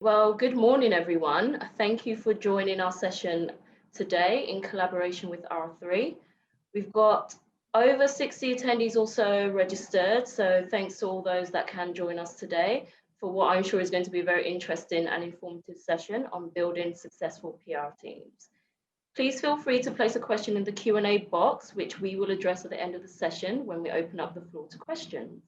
Well, good morning, everyone. Thank you for joining our session today in collaboration with R3. We've got over 60 attendees also registered, so thanks to all those that can join us today for what I'm sure is going to be a very interesting and informative session on building successful PR teams. Please feel free to place a question in the Q&A box, which we will address at the end of the session when we open up the floor to questions.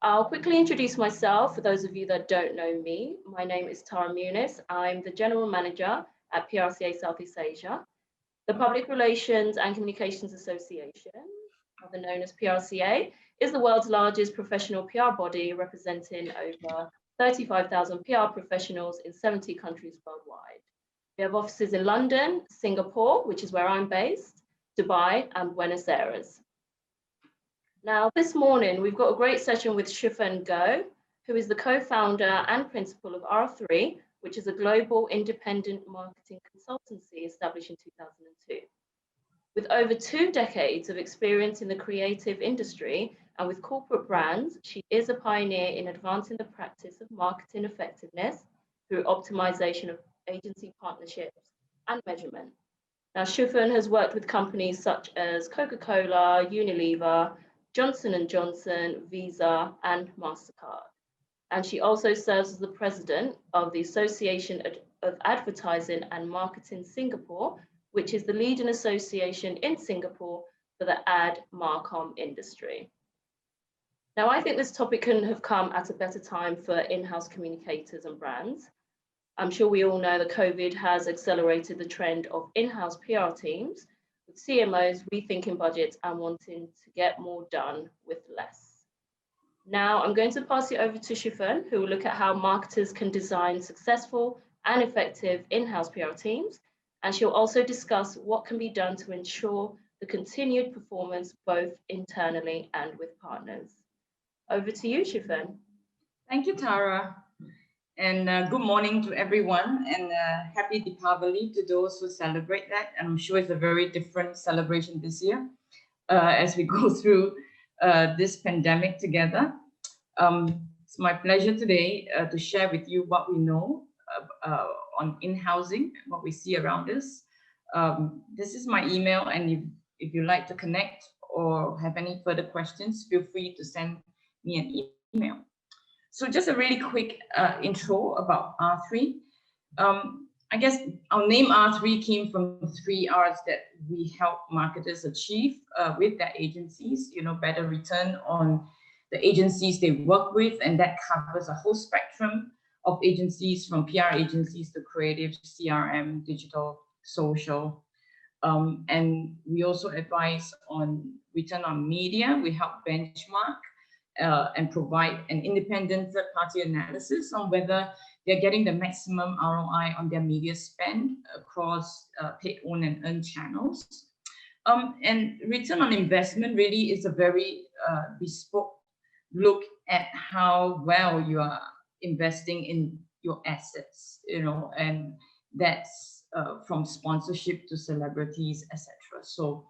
I'll quickly introduce myself for those of you that don't know me. My name is Tara Muniz. I'm the General Manager at PRCA Southeast Asia. The Public Relations and Communications Association, other known as PRCA, is the world's largest professional PR body representing over 35,000 PR professionals in 70 countries worldwide. We have offices in London, Singapore, which is where I'm based, Dubai, and Buenos Aires. Now, this morning, we've got a great session with Shufen Goh, who is the co-founder and principal of R3, which is a global independent marketing consultancy established in 2002. With over 2 decades of experience in the creative industry and with corporate brands, she is a pioneer in advancing the practice of marketing effectiveness through optimization of agency partnerships and measurement. Now, Shufen has worked with companies such as Coca-Cola, Unilever, Johnson & Johnson, Visa, and MasterCard. And she also serves as the president of the Association of Advertising and Marketing Singapore, which is the leading association in Singapore for the ad marcom industry. Now, I think this topic couldn't have come at a better time for in-house communicators and brands. I'm sure we all know that COVID has accelerated the trend of in-house PR teams, with CMOs rethinking budgets and wanting to get more done with less. Now, I'm going to pass it over to Shufen, who will look at how marketers can design successful and effective in-house PR teams, and she'll also discuss what can be done to ensure the continued performance both internally and with partners. Over to you, Shufen. Thank you, Tara. And good morning to everyone, and happy Deepavali to those who celebrate that. And I'm sure it's a very different celebration this year as we go through this pandemic together. It's my pleasure today to share with you what we know on in-housing, what we see around us. This is my email, and if you'd like to connect or have any further questions, feel free to send me an email. So just a really quick intro about R3. I guess our name R3 came from 3 R's that we help marketers achieve with their agencies, better return on the agencies they work with, and that covers a whole spectrum of agencies from PR agencies to creative, CRM, digital, social. And we also advise on return on media. We help benchmark and provide an independent third-party analysis on whether they're getting the maximum ROI on their media spend across paid, owned, and earned channels. And return on investment really is a very bespoke look at how well you are investing in your assets, and that's from sponsorship to celebrities, etc. So,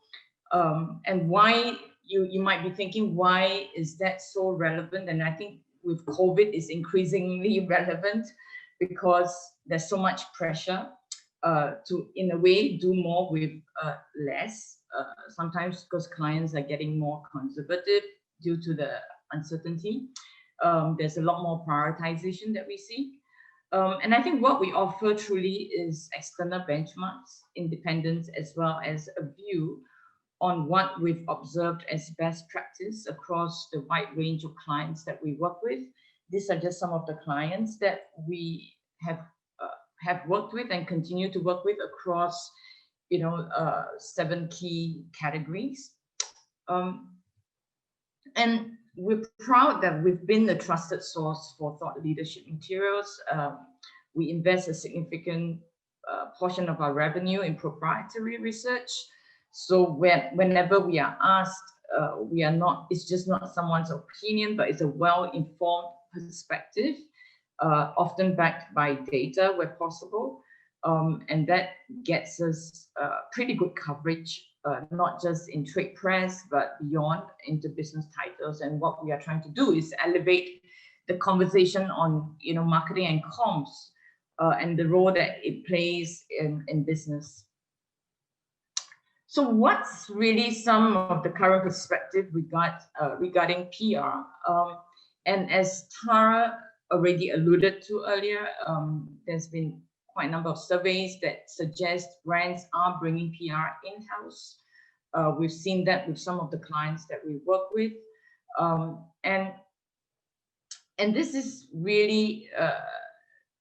and why you might be thinking, why is that so relevant? And I think with COVID, it's increasingly relevant because there's so much pressure to, in a way, do more with less. Sometimes because clients are getting more conservative due to the uncertainty. There's a lot more prioritization that we see. And I think what we offer truly is external benchmarks, independence, as well as a view on what we've observed as best practice across the wide range of clients that we work with. These are just some of the clients that we have worked with and continue to work with across, 7 key categories. And we're proud that we've been the trusted source for thought leadership materials. We invest a significant portion of our revenue in proprietary research. So whenever we are asked, it's just not someone's opinion, but it's a well-informed perspective, often backed by data where possible. And that gets us pretty good coverage, not just in trade press, but beyond into business titles. And what we are trying to do is elevate the conversation on, marketing and comms and the role that it plays in business. So what's really some of the current perspective regarding PR? And as Tara already alluded to earlier, there's been quite a number of surveys that suggest brands are bringing PR in-house. We've seen that with some of the clients that we work with. And this is really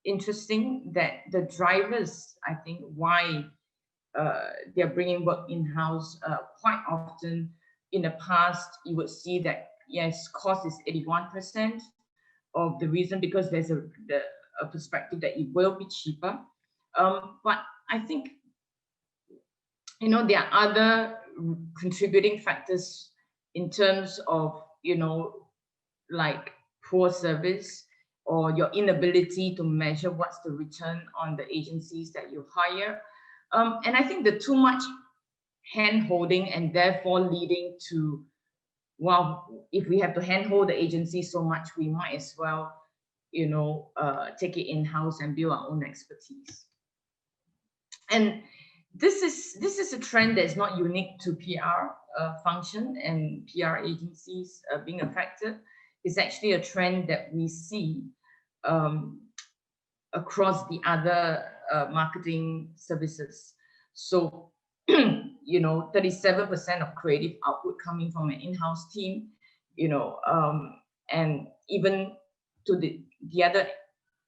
interesting, that the drivers, I think, why they're bringing work in-house. Quite often in the past, you would see that, yes, cost is 81% of the reason, because there's a perspective that it will be cheaper. But I think, you know, there are other contributing factors in terms of, you know, like poor service, or your inability to measure what's the return on the agencies that you hire. And I think the too much hand-holding, and therefore leading to, well, if we have to hand-hold the agency so much, we might as well, you know, take it in-house and build our own expertise. And this is a trend that's not unique to PR function and PR agencies being affected. It's actually a trend that we see across the other marketing services. So, you know, 37% of creative output coming from an in-house team, you know, and even to the other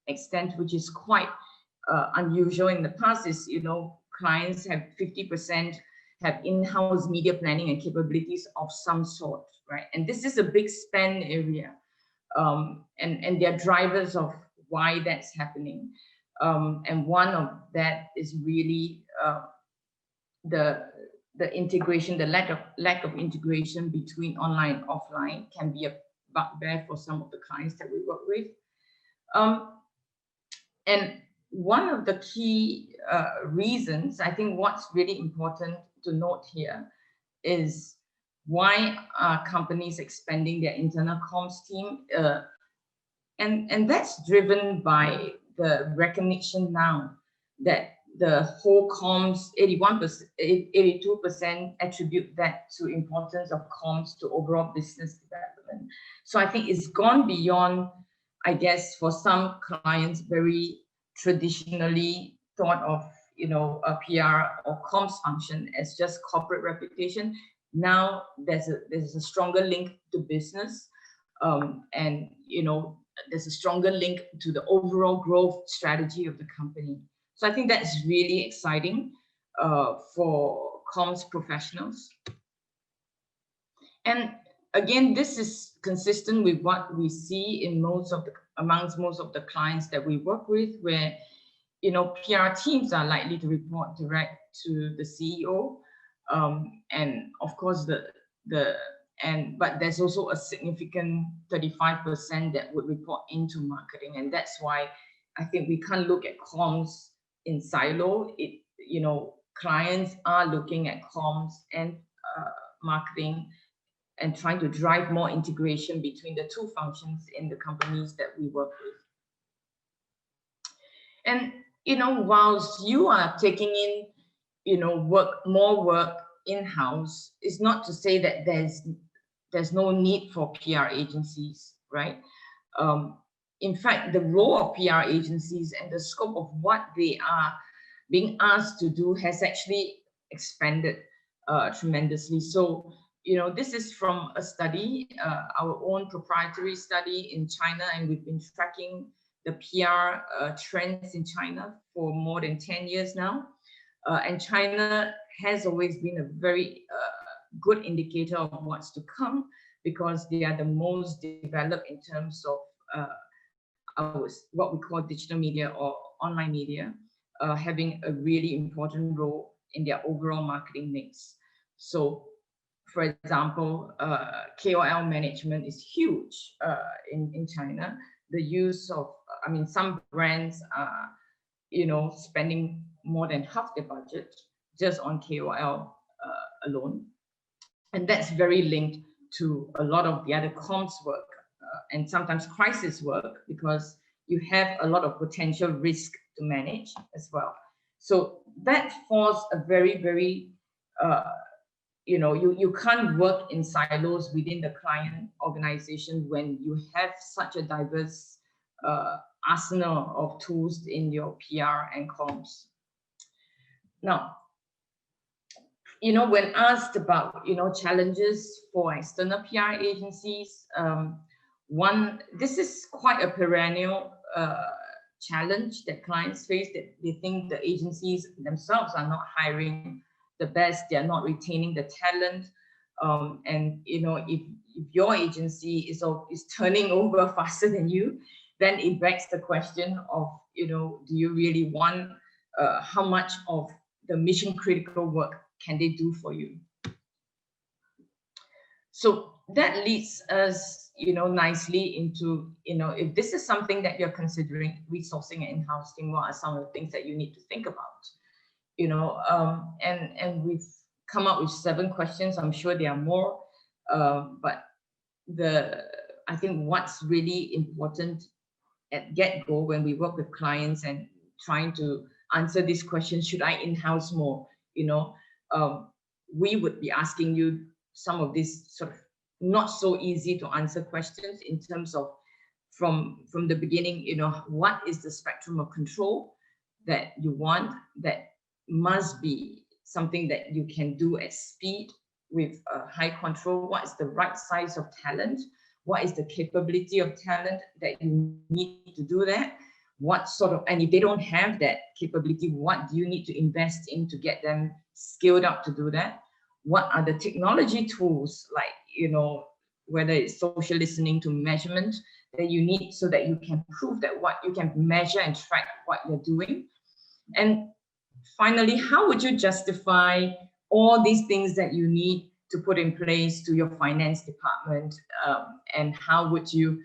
extent, which is quite unusual in the past, is, you know, clients have 50% have in-house media planning and capabilities of some sort, right? And this is a big spend area, and there are drivers of why that's happening. And one of that is really the integration, the lack of integration between online and offline can be a bugbear for some of the clients that we work with. And one of the key reasons, I think what's really important to note here, is why are companies expanding their internal comms team? And that's driven by the recognition now that the whole comms, 82% attribute that to importance of comms to overall business development. So I think it's gone beyond, I guess, for some clients, very traditionally thought of, you know, a PR or comms function as just corporate reputation. Now there's a stronger link to business, and, you know, there's a stronger link to the overall growth strategy of the company. So I think that's really exciting for comms professionals. And again, this is consistent with what we see in amongst most of the clients that we work with, where, you know, PR teams are likely to report direct to the CEO, and of course but there's also a significant 35% that would report into marketing, and that's why I think we can't look at comms in silo. You know, clients are looking at comms and marketing and trying to drive more integration between the two functions in the companies that we work with. And, you know, whilst you are taking in, you know, more work in-house, it's not to say that there's no need for PR agencies, right? In fact, the role of PR agencies and the scope of what they are being asked to do has actually expanded tremendously. So, you know, this is from a study, our own proprietary study in China, and we've been tracking the PR trends in China for more than 10 years now. And China has always been a very good indicator of what's to come, because they are the most developed in terms of what we call digital media or online media, having a really important role in their overall marketing mix. So, for example, KOL management is huge in China. The use of, I mean, some brands are, you know, spending more than half their budget just on KOL alone. And that's very linked to a lot of the other comms work and sometimes crisis work, because you have a lot of potential risk to manage as well. So that forms a very, very, you can't work in silos within the client organization when you have such a diverse arsenal of tools in your PR and comms. Now, when asked about, challenges for external PR agencies, this is quite a perennial challenge that clients face, that they think the agencies themselves are not hiring the best, they're not retaining the talent. And, if your agency is turning over faster than you, then it begs the question of, do you really want, how much of the mission critical work can they do for you? So that leads us, nicely into, if this is something that you're considering resourcing an in-house team, what are some of the things that you need to think about? And we've come up with 7 questions. I'm sure there are more, but I think what's really important at get-go when we work with clients and trying to answer these questions, should I in-house more? We would be asking you some of these sort of not so easy to answer questions in terms of from the beginning, what is the spectrum of control that you want, that must be something that you can do at speed with high control. What is the right size of talent? What is the capability of talent that you need to do that? What sort of, and if they don't have that capability, what do you need to invest in to get them skilled up to do that? What are the technology tools, like, whether it's social listening to measurement, that you need so that you can prove that what you can measure and track what you're doing? And finally, how would you justify all these things that you need to put in place to your finance department? And how would you,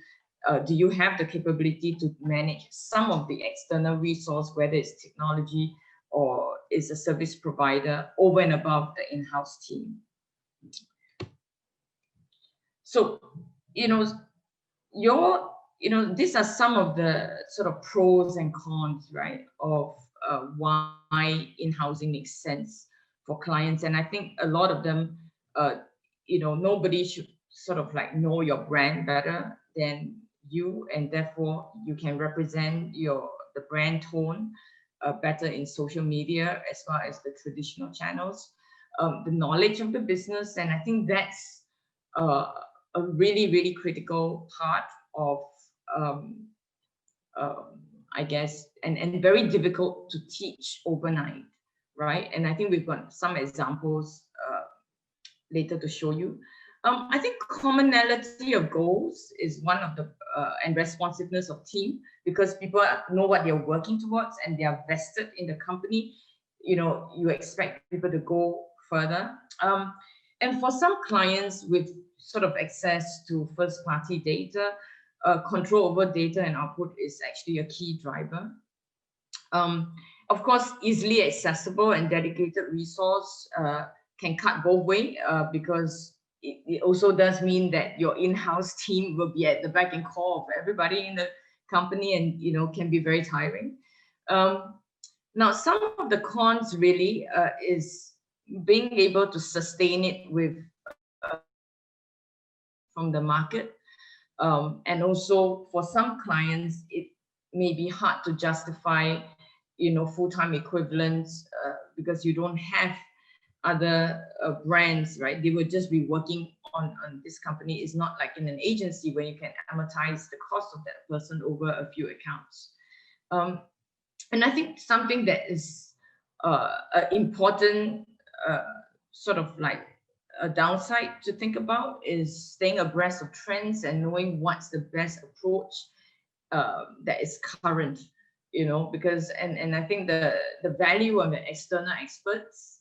do you have the capability to manage some of the external resource, whether it's technology or is a service provider, over and above the in-house team? So, these are some of the sort of pros and cons, right, of why in-housing makes sense for clients. And I think a lot of them, nobody should sort of like know your brand better than you, and therefore you can represent the brand tone better in social media as well as the traditional channels. The knowledge of the business, and I think that's a really, really critical part of, I guess, and very difficult to teach overnight, right? And I think we've got some examples later to show you. I think commonality of goals is one of the, and responsiveness of team, because people know what they're working towards and they are vested in the company. You expect people to go further. And for some clients with sort of access to first-party data, control over data and output is actually a key driver. Of course, easily accessible and dedicated resource can cut both ways, because it also does mean that your in-house team will be at the beck and call of everybody in the company, and can be very tiring. Now, some of the cons really is being able to sustain it with from the market, and also for some clients it may be hard to justify full-time equivalents, because you don't have other brands, right? They would just be working on this company. It's not like in an agency where you can amortize the cost of that person over a few accounts. And I think something that is important, sort of like a downside to think about, is staying abreast of trends and knowing what's the best approach that is current, because, and I think the value of the external experts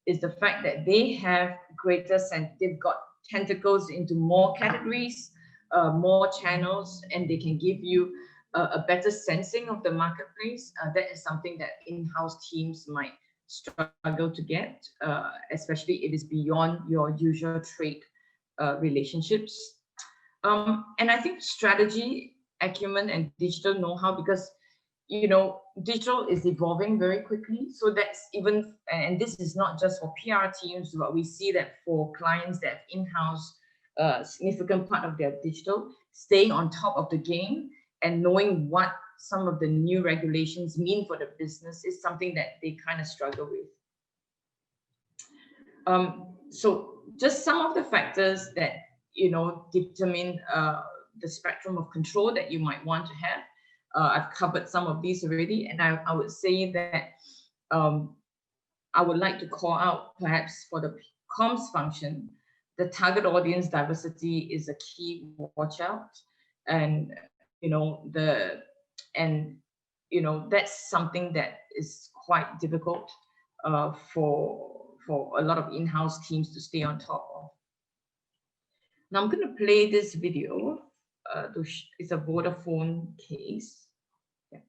is the fact that they have greater sense, they've got tentacles into more categories, more channels, and they can give you a better sensing of the marketplace. That is something that in-house teams might struggle to get, especially if it is beyond your usual trade relationships. And I think strategy, acumen, and digital know-how, because you know, digital is evolving very quickly. So that's even, and this is not just for PR teams, but we see that for clients that have in-house significant part of their digital, staying on top of the game and knowing what some of the new regulations mean for the business is something that they kind of struggle with. So just some of the factors that, you know, determine the spectrum of control that you might want to have. I've covered some of these already, and I would say that I would like to call out perhaps for the comms function, the target audience diversity is a key watch out, and you know that's something that is quite difficult for a lot of in-house teams to stay on top of. Now I'm going to play this video. It's a Vodafone case. Yeah.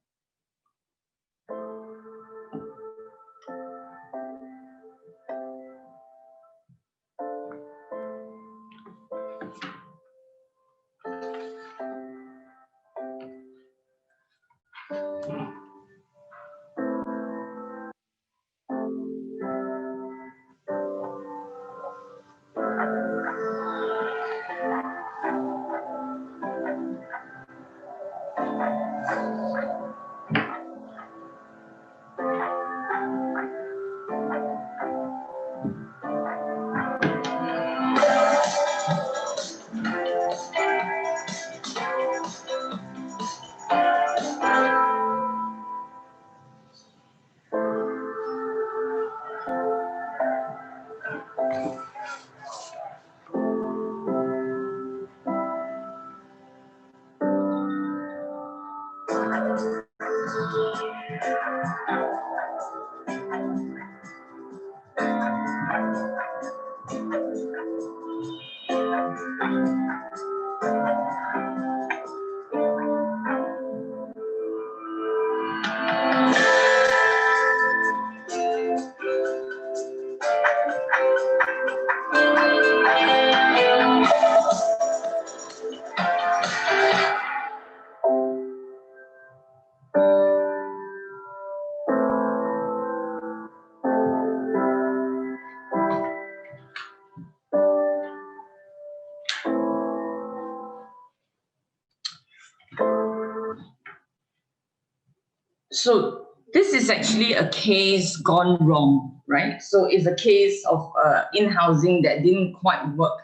So this is actually a case gone wrong, right? So it's a case of in-housing that didn't quite work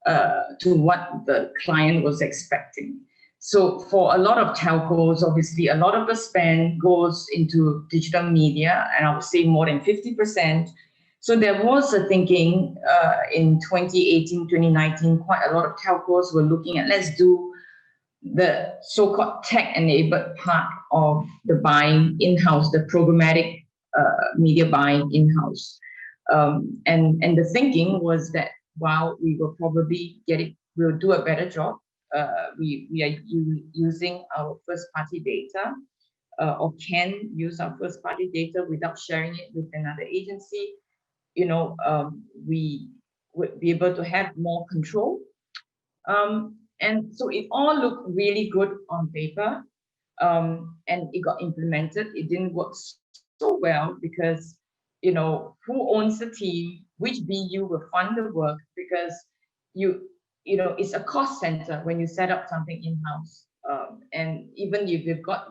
to what the client was expecting. So for a lot of telcos, obviously, a lot of the spend goes into digital media, and I would say more than 50%. So there was a thinking in 2018, 2019, quite a lot of telcos were looking at, let's do the so-called tech-enabled part of the buying in-house, the programmatic media buying in-house. And the thinking was that while we will probably we'll do a better job, we are using our first-party data or can use our first-party data without sharing it with another agency. You know, we would be able to have more control. And so it all looked really good on paper, and it got implemented. It didn't work so well because, you know, who owns the team, which BU will fund the work, because you know, it's a cost center when you set up something in-house. And even if you've got,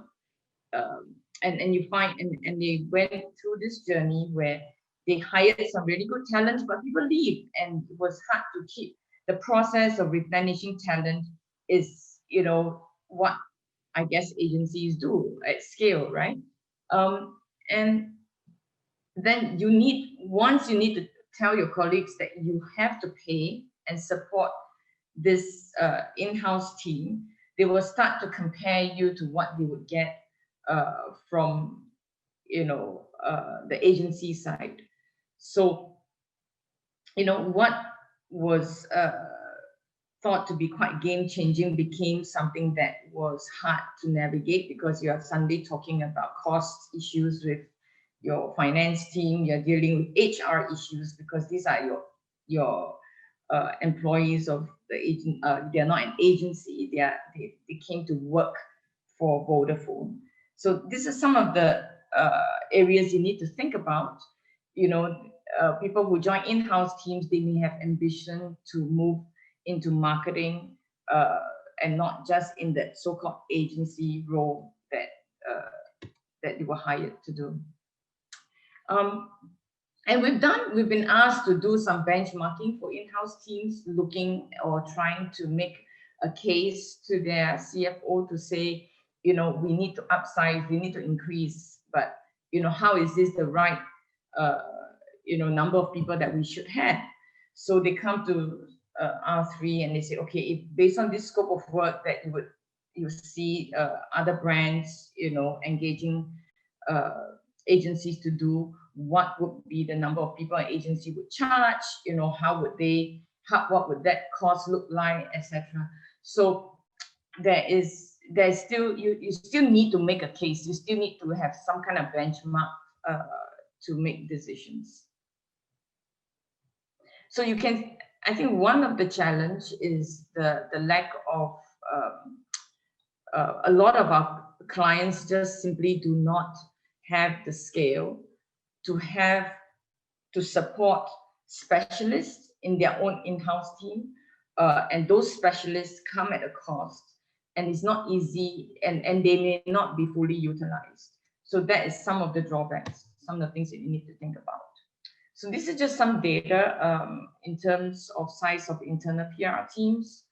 and you find, and they went through this journey where they hired some really good talent, but people leave, and it was hard to keep. The process of replenishing talent is, you know, what I guess agencies do at scale, right? And then once you need to tell your colleagues that you have to pay and support this in-house team, they will start to compare you to what they would get from, you know, the agency side. So, you know, what was thought to be quite game-changing became something that was hard to navigate, because you are suddenly talking about cost issues with your finance team, you're dealing with HR issues, because these are your employees of the agent. They're not an agency, they came to work for Vodafone. So this is some of the areas you need to think about. You know, people who join in-house teams, they may have ambition to move into marketing and not just in that so-called agency role that you were hired to do. And we've been asked to do some benchmarking for in-house teams, looking or trying to make a case to their CFO to say, you know, we need to upsize, we need to increase, but, you know, how is this the right, you know, number of people that we should have? So they come to R3 and they say, okay, if based on this scope of work that you see other brands, you know, engaging agencies to do, what would be the number of people an agency would charge, you know, what would that cost look like, etc. So there's still, you still need to make a case, you still need to have some kind of benchmark to make decisions. So you can, I think one of the challenge is the lack of a lot of our clients just simply do not have the scale to support specialists in their own in-house team, and those specialists come at a cost, and it's not easy, and they may not be fully utilized. So that is some of the drawbacks, some of the things that you need to think about. So this is just some data in terms of size of internal PR teams,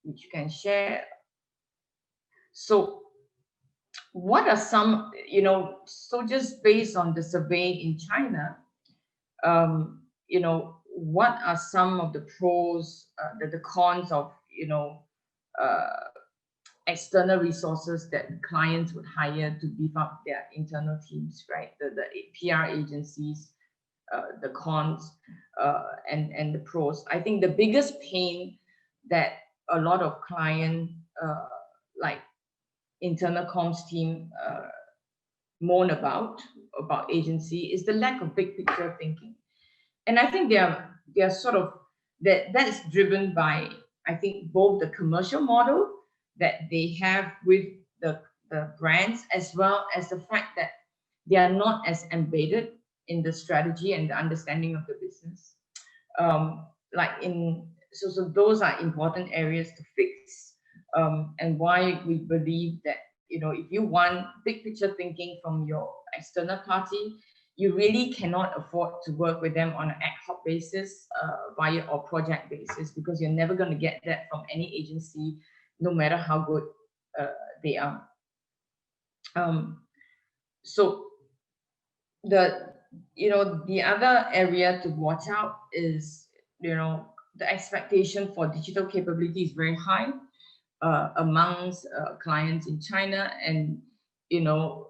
which you can share. So what are some, you know, so just based on the survey in China, you know, what are some of the pros, the cons of, you know, external resources that clients would hire to beef up their internal teams, right? The PR agencies, the cons, and the pros. I think the biggest pain that a lot of client like internal comms team moan about agency is the lack of big picture thinking. And I think they are sort of, that is driven by, I think, both the commercial model that they have with the brands, as well as the fact that they are not as embedded in the strategy and the understanding of the business. So those are important areas to fix, and why we believe that, you know, if you want big picture thinking from your external party, you really cannot afford to work with them on an ad hoc basis, via or project basis, because you're never going to get that from any agency, no matter how good they are. So the other area to watch out is, you know, the expectation for digital capability is very high amongst clients in China, and, you know,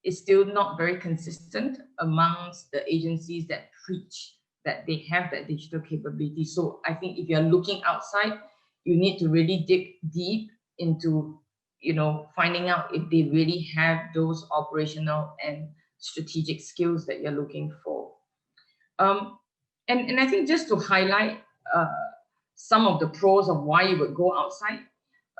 it's still not very consistent amongst the agencies that preach that they have that digital capability. So I think if you're looking outside, you need to really dig deep into, you know, finding out if they really have those operational and strategic skills that you're looking for. And I think just to highlight some of the pros of why you would go outside,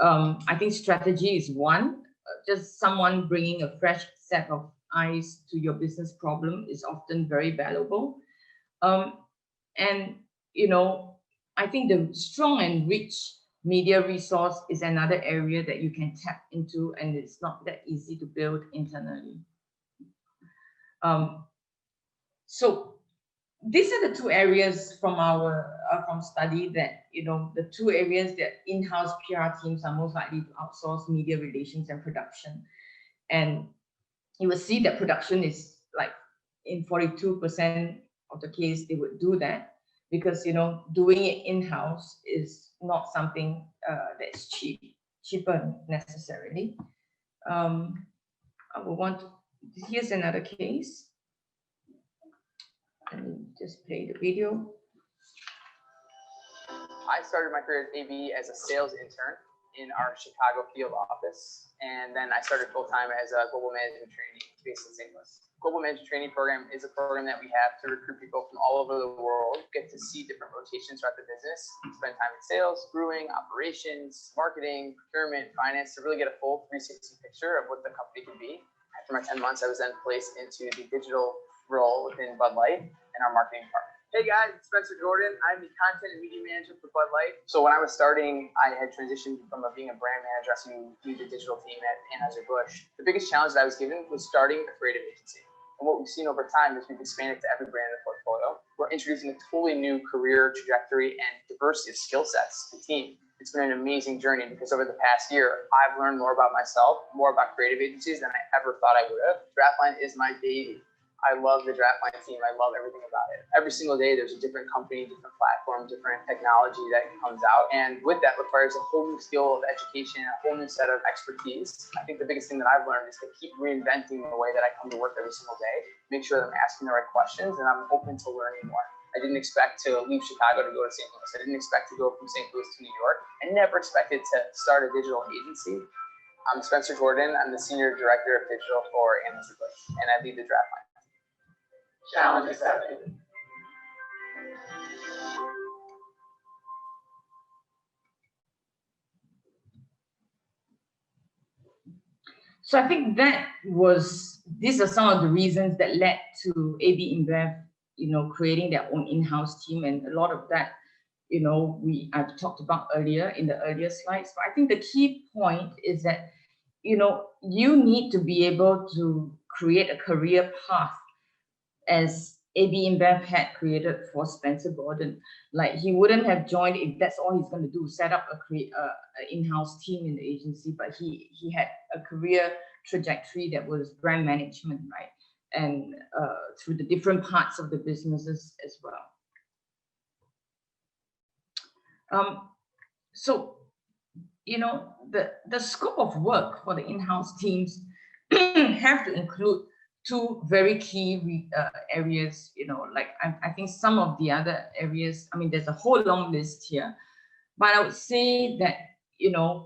I think strategy is one. Just someone bringing a fresh set of eyes to your business problem is often very valuable. And, you know, I think the strong and rich media resource is another area that you can tap into, and it's not that easy to build internally. So these are the two areas from our from study that, you know, the two areas that in-house PR teams are most likely to outsource: media relations and production. And you will see that production is like in 42% of the case they would do that, because, you know, doing it in-house is not something that's cheaper necessarily. I will want to, here's another case. Let me just play the video. I started my career at AV as a sales intern. in our Chicago field office. And then I started full-time as a global management trainee based in St. Louis. Global management training program is a program that we have to recruit people from all over the world, get to see different rotations throughout the business, spend time in sales, brewing, operations, marketing, procurement, finance, to really get a full 360 picture of what the company can be. After my 10 months, I was then placed into the digital role within Bud Light and our marketing department. Hey guys, it's Spencer Jordan. I'm the content and media manager for Bud Light. So when I was starting, I had transitioned from being a brand manager to do the digital team at Anheuser-Busch. The biggest challenge that I was given was starting a creative agency. And what we've seen over time is we've expanded to every brand in the portfolio. We're introducing a totally new career trajectory and diversity of skill sets to the team. It's been an amazing journey because over the past year, I've learned more about myself, more about creative agencies than I ever thought I would have. Draftline is my baby. I love the Draftline team. I love everything about it. Every single day, there's a different company, different platform, different technology that comes out. And with that requires a whole new skill of education, a whole new set of expertise. I think the biggest thing that I've learned is to keep reinventing the way that I come to work every single day, make sure that I'm asking the right questions and I'm open to learning more. I didn't expect to leave Chicago to go to St. Louis. I didn't expect to go from St. Louis to New York. I never expected to start a digital agency. I'm Spencer Jordan. I'm the Senior Director of Digital for Anheuser-Busch, and I lead the Draftline. Challenge accepted. So I think these are some of the reasons that led to AB InBev, creating their own in-house team, and a lot of that, I've talked about earlier in the earlier slides. But I think the key point is that, you need to be able to create a career path as AB InBev had created for Spencer Gordon. Like, he wouldn't have joined if that's all he's going to do, set up a in-house team in the agency, but he had a career trajectory that was brand management, right? And through the different parts of the businesses as well. So, the scope of work for the in-house teams have to include two very key areas, like I think some of the other areas, there's a whole long list here, but I would say that,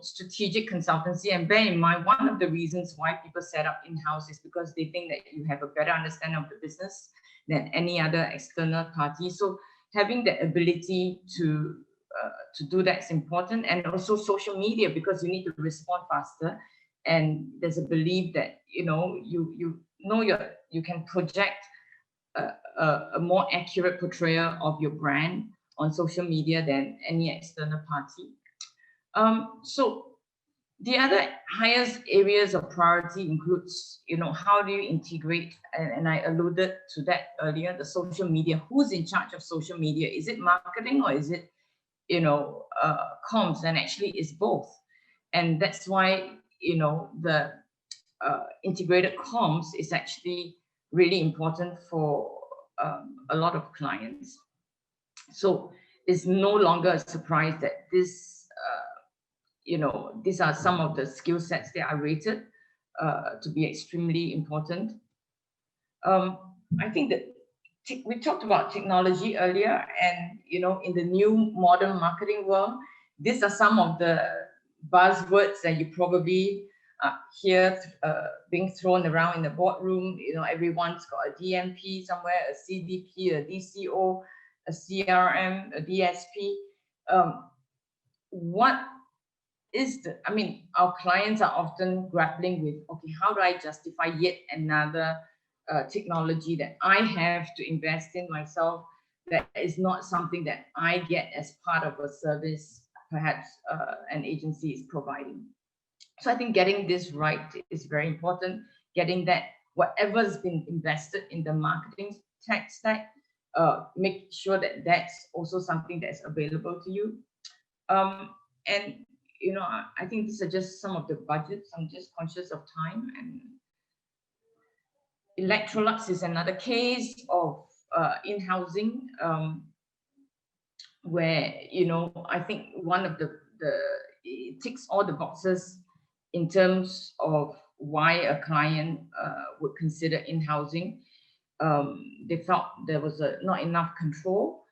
strategic consultancy, and bear in mind, one of the reasons why people set up in-house is because they think that you have a better understanding of the business than any other external party. So having the ability to do that is important, and also social media, because you need to respond faster. And there's a belief that, you can project a more accurate portrayal of your brand on social media than any external party. So the other highest areas of priority includes, how do you integrate, and I alluded to that earlier, the social media. Who's in charge of social media? Is it marketing or is it, comms? And actually it's both. And that's why, the integrated comms is actually really important for a lot of clients. So it's no longer a surprise that these are some of the skill sets that are rated to be extremely important. I think that we talked about technology earlier, and in the new modern marketing world, these are some of the buzzwords that you probably hear being thrown around in the boardroom. Everyone's got a DMP somewhere, a CDP, a DCO, a CRM, a DSP. What is our clients are often grappling with, okay, how do I justify yet another technology that I have to invest in myself, that is not something that I get as part of a service perhaps an agency is providing. So I think getting this right is very important. Getting that whatever's been invested in the marketing tech stack, make sure that that's also something that's available to you. And I think these are just some of the budgets. I'm just conscious of time. And Electrolux is another case of in-housing, where I think one of it ticks all the boxes in terms of why a client would consider in-housing. They felt there was not enough control,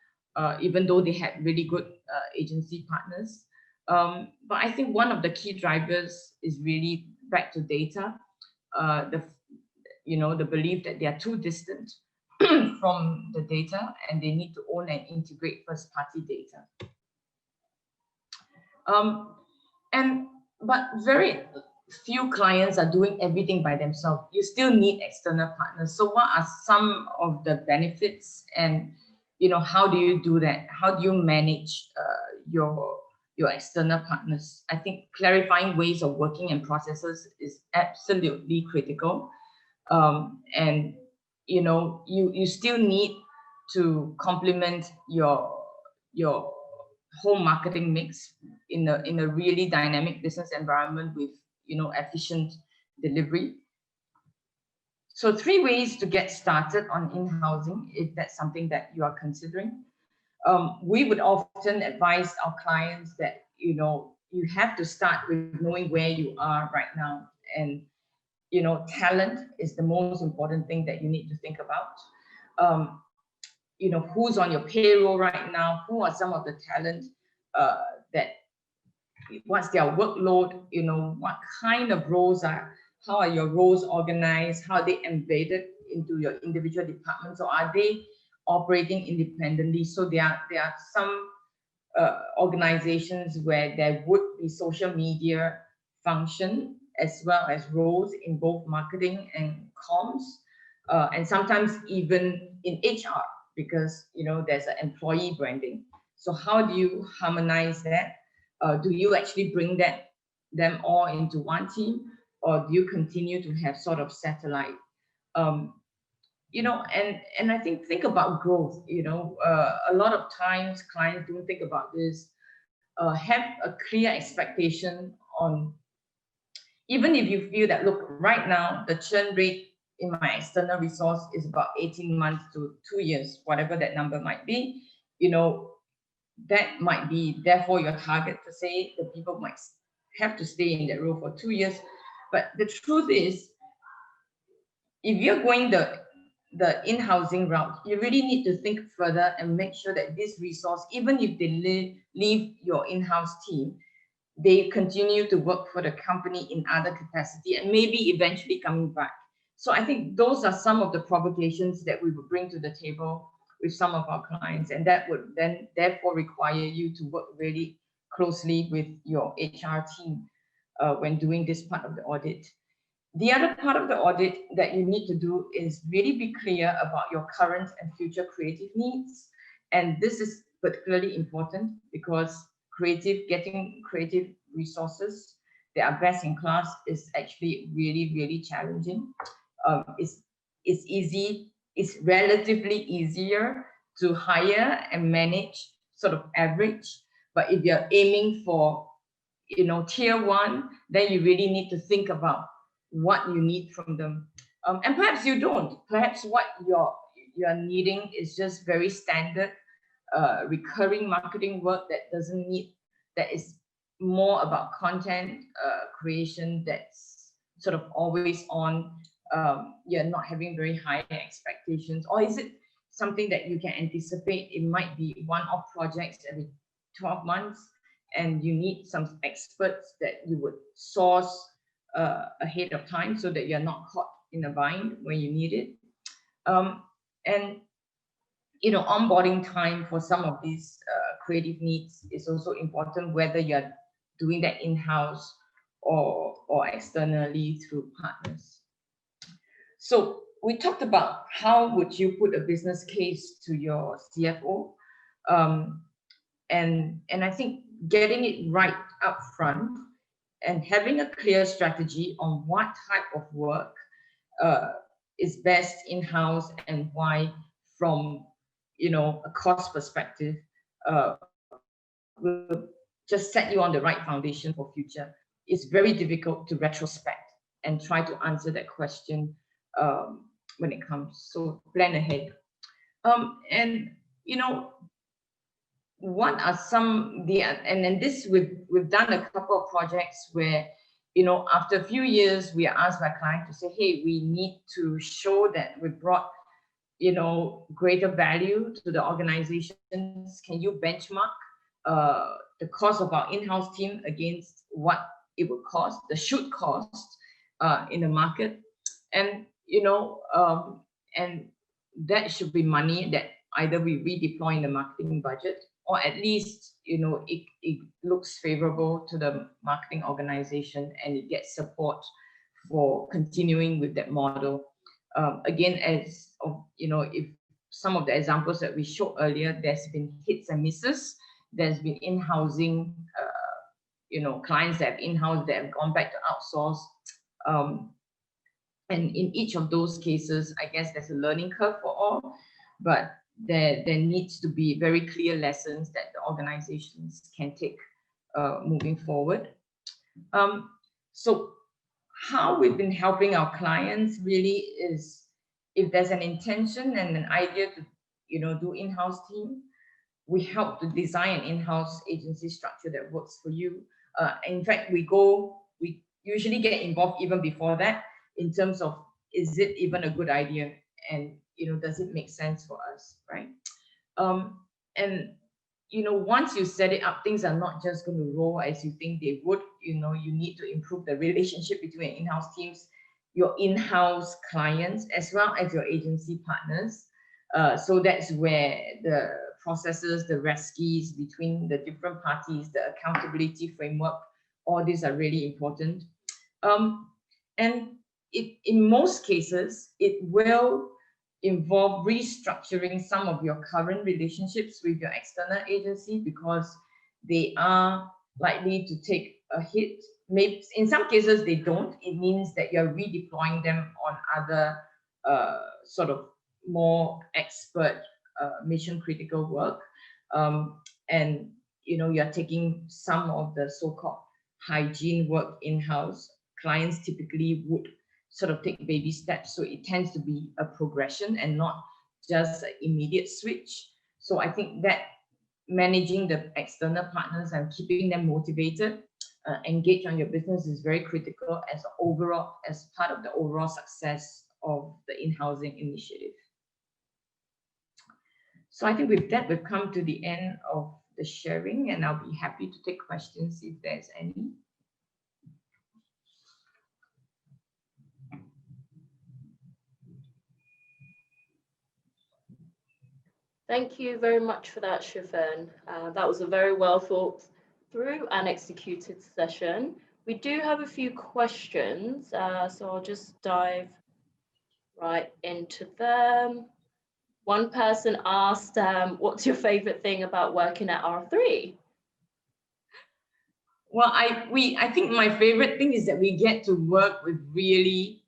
even though they had really good agency partners. But I think one of the key drivers is really back to data, the belief that they are too distant from the data and they need to own and integrate first-party data. But very few clients are doing everything by themselves. You still need external partners. So what are some of the benefits, and how do you do that? How do you manage your external partners? I think clarifying ways of working and processes is absolutely critical. And you still need to complement your whole marketing mix in a really dynamic business environment with efficient delivery. So 3 ways to get started on in-housing, if that's something that you are considering. We would often advise our clients that you have to start with knowing where you are right now, and talent is the most important thing that you need to think about. Who's on your payroll right now, who are some of the talent what's their workload, what kind of roles how are your roles organized, how are they embedded into your individual departments, or are they operating independently? So there are some organizations where there would be social media function as well as roles in both marketing and comms, and sometimes even in HR, because there's an employee branding. So how do you harmonize that? Do you actually bring them all into one team, or do you continue to have sort of satellite? And I think about growth. A lot of times clients don't think about this. Have a clear expectation on, even if you feel that, look, right now the churn rate in my external resource is about 18 months to 2 years, whatever that number might be, that might be therefore your target to say the people might have to stay in that role for 2 years. But the truth is, if you're going the in-housing route, you really need to think further and make sure that this resource, even if they leave your in-house team, they continue to work for the company in other capacity and maybe eventually coming back. So I think those are some of the provocations that we would bring to the table with some of our clients, and that would then therefore require you to work really closely with your HR team when doing this part of the audit. The other part of the audit that you need to do is really be clear about your current and future creative needs. And this is particularly important because getting creative resources that are best in class is actually really, really challenging. It's relatively easier to hire and manage sort of average, but if you're aiming for tier 1, then you really need to think about what you need from them, and perhaps you don't. Perhaps what you're needing is just very standard recurring marketing work that is more about content creation, that's sort of always on. You're not having very high expectations, or is it something that you can anticipate? It might be one-off projects every 12 months, and you need some experts that you would source ahead of time so that you're not caught in a bind when you need it. And onboarding time for some of these creative needs is also important, whether you're doing that in-house or externally through partners. So we talked about how would you put a business case to your CFO, and I think getting it right up front and having a clear strategy on what type of work is best in-house and why, from a cost perspective, will just set you on the right foundation for future. It's very difficult to retrospect and try to answer that question when it comes. So plan ahead. And what are some and then this we've done a couple of projects where after a few years we are asked by client to say, hey, we need to show that we brought greater value to the organizations. Can you benchmark the cost of our in-house team against what it would cost, the should cost in the market, and and that should be money that either we redeploy in the marketing budget, or at least it looks favorable to the marketing organization and it gets support for continuing with that model. Again, as of if some of the examples that we showed earlier, there's been hits and misses. There's been in-housing, clients that have in-house that have gone back to outsource. And in each of those cases, I guess there's a learning curve for all, but there needs to be very clear lessons that the organizations can take moving forward. So how we've been helping our clients really is, if there's an intention and an idea to do in-house team, we help to design an in-house agency structure that works for you. In fact, we usually get involved even before that, in terms of, is it even a good idea, and does it make sense for us, right? And once you set it up, things are not just going to roll as you think they would. You need to improve the relationship between in-house teams, your in-house clients, as well as your agency partners. So that's where the processes, the recipes between the different parties, the accountability framework, all these are really important. And in most cases, it will involve restructuring some of your current relationships with your external agency, because they are likely to take a hit. Maybe in some cases they don't. It means that you're redeploying them on other sort of more expert mission critical work, and you're taking some of the so-called hygiene work in-house. Clients typically would sort of take baby steps, so it tends to be a progression and not just an immediate switch. So I think that managing the external partners and keeping them motivated, engaged on your business, is very critical as part of the overall success of the in-housing initiative. So I think with that, we've come to the end of the sharing, and I'll be happy to take questions if there's any. Thank you very much for that, Shufen. That was a very well thought through and executed session. We do have a few questions, so I'll just dive right into them. One person asked, what's your favorite thing about working at R3? Well, I think my favorite thing is that we get to work with really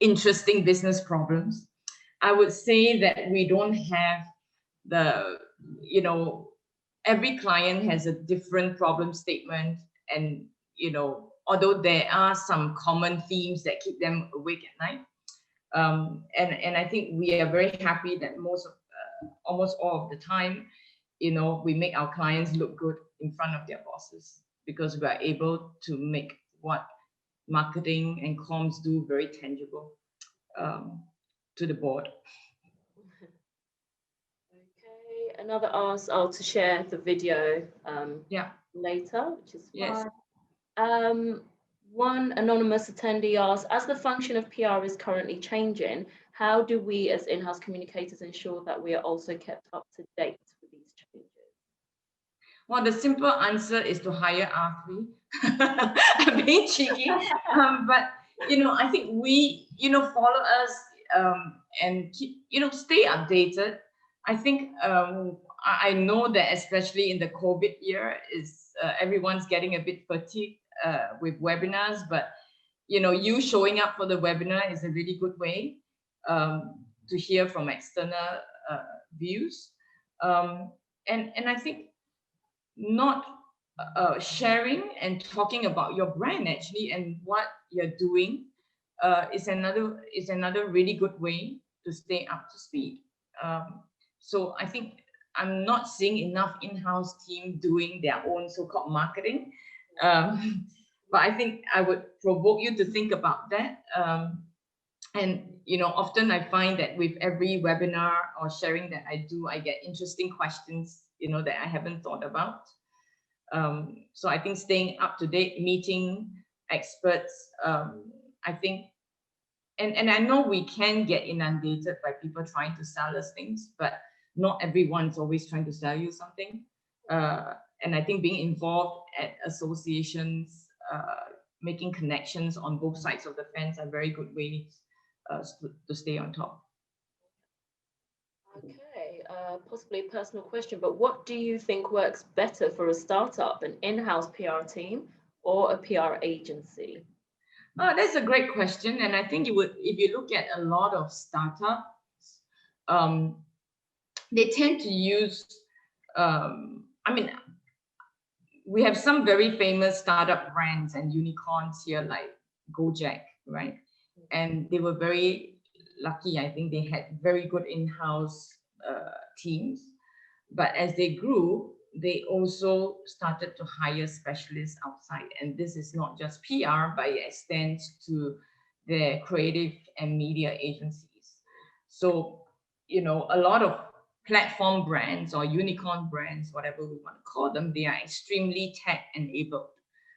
interesting business problems. I would say that we don't have every client has a different problem statement, and although there are some common themes that keep them awake at night, and I think we are very happy that almost all of the time, we make our clients look good in front of their bosses, because we are able to make what marketing and comms do very tangible to the board. Okay, another ask to share the video later, which is fine. Yes. One anonymous attendee asked, as the function of PR is currently changing, how do we as in-house communicators ensure that we are also kept up to date with these changes? Well, the simple answer is to hire R3. I'm being cheeky, but I think we follow us and keep stay updated. I think I know that especially in the COVID year, everyone's getting a bit fatigued with webinars, but you showing up for the webinar is a really good way to hear from external views, and I think not sharing and talking about your brand actually and what you're doing is another really good way to stay up to speed. So I think I'm not seeing enough in-house team doing their own so-called marketing, but I think I would provoke you to think about that. And often I find that with every webinar or sharing that I do, I get interesting questions that I haven't thought about. So I think staying up to date, meeting experts, I think, and I know we can get inundated by people trying to sell us things, but not everyone's always trying to sell you something. And I think being involved at associations, making connections on both sides of the fence are very good ways to stay on top. Okay, possibly a personal question, but what do you think works better for a startup, an in-house PR team or a PR agency? That's a great question, and I think you would, if you look at a lot of startups, they tend to use. I mean, we have some very famous startup brands and unicorns here, like Gojek, right? And they were very lucky. I think they had very good in-house teams, but as they grew, they also started to hire specialists outside. And this is not just PR, but it extends to their creative and media agencies. So, you know, a lot of platform brands or unicorn brands, whatever we want to call them, they are extremely tech enabled.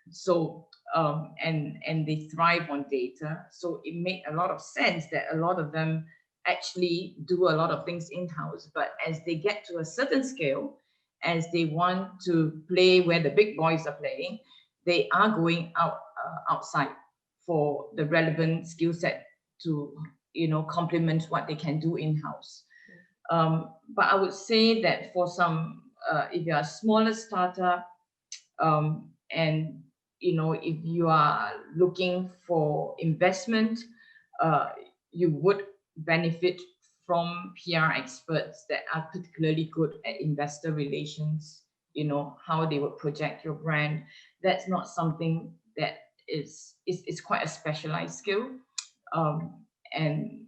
So, and they thrive on data. So it made a lot of sense that a lot of them actually do a lot of things in-house, but as they get to a certain scale, as they want to play where the big boys are playing, they are going outside for the relevant skill set to, you know, complement what they can do in-house. But I would say that for some, if you're a smaller startup, and you know, if you are looking for investment, you would benefit from PR experts that are particularly good at investor relations, you know, how they would project your brand. That's not something that is quite a specialized skill. And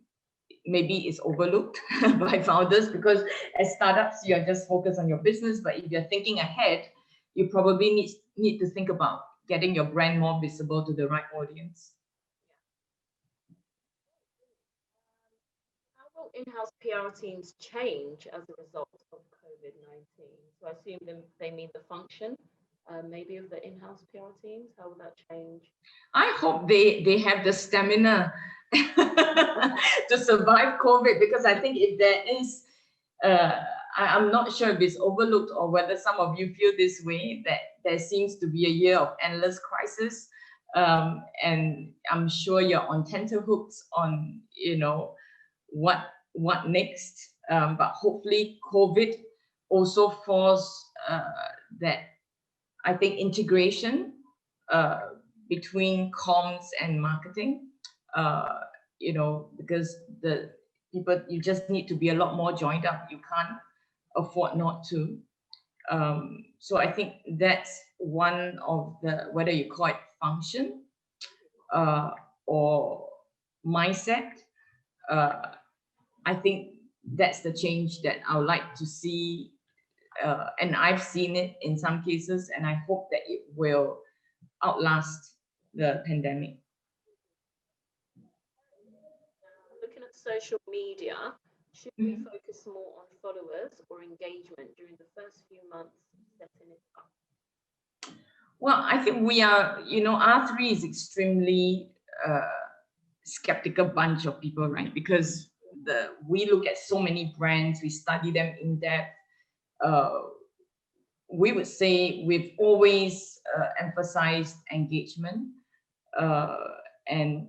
maybe it's overlooked by founders, because as startups, you're just focused on your business. But if you're thinking ahead, you probably need to think about getting your brand more visible to the right audience. How will in-house PR teams change as a result of COVID-19? So I assume they mean the function, maybe of the in-house PR teams. How will that change? I hope they have the stamina to survive COVID, because I think if there is, I'm not sure if it's overlooked or whether some of you feel this way, that there seems to be a year of endless crisis. And I'm sure you're on tenterhooks on, you know, what next. But hopefully COVID also forced that, I think, integration between comms and marketing, you know, because the people, you just need to be a lot more joined up. You can't afford not to. So I think that's one of the, whether you call it function or mindset, I think that's the change that I would like to see. And I've seen it in some cases, and I hope that it will outlast the pandemic. Looking at social media, should we focus more on followers or engagement during the first few months of setting it up? Well, I think we are, you know, R3 is extremely skeptical bunch of people, right? Because we look at so many brands, we study them in depth. We would say we've always emphasized engagement, and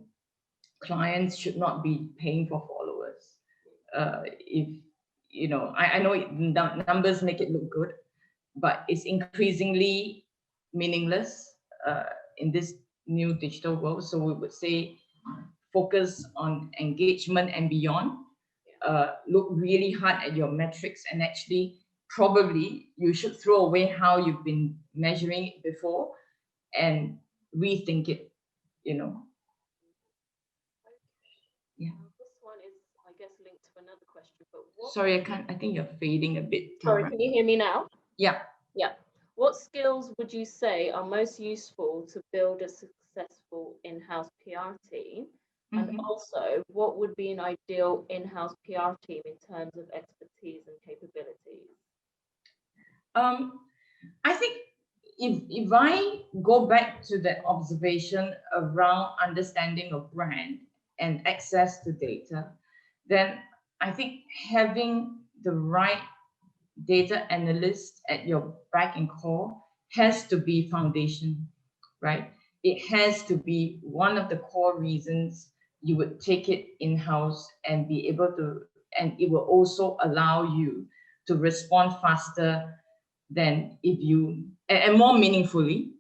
clients should not be paying for followers. If you know, I know numbers make it look good, but it's increasingly meaningless in this new digital world. So we would say focus on engagement and beyond. Look really hard at your metrics, and actually probably you should throw away how you've been measuring it before and rethink it, you know. Yeah. This one is, I guess, linked to another question, but what... Sorry, I think you're fading a bit, Sorry, Tara. can you hear me now? Yeah. Yeah. What skills would you say are most useful to build a successful in-house PR team? And also, what would be an ideal in-house PR team in terms of expertise and capabilities? I think, if I go back to that observation around understanding of brand and access to data, then I think having the right data analyst at your back and core has to be foundation, right? It has to be one of the core reasons you would take it in-house and be able to, and it will also allow you to respond faster than if you, and more meaningfully.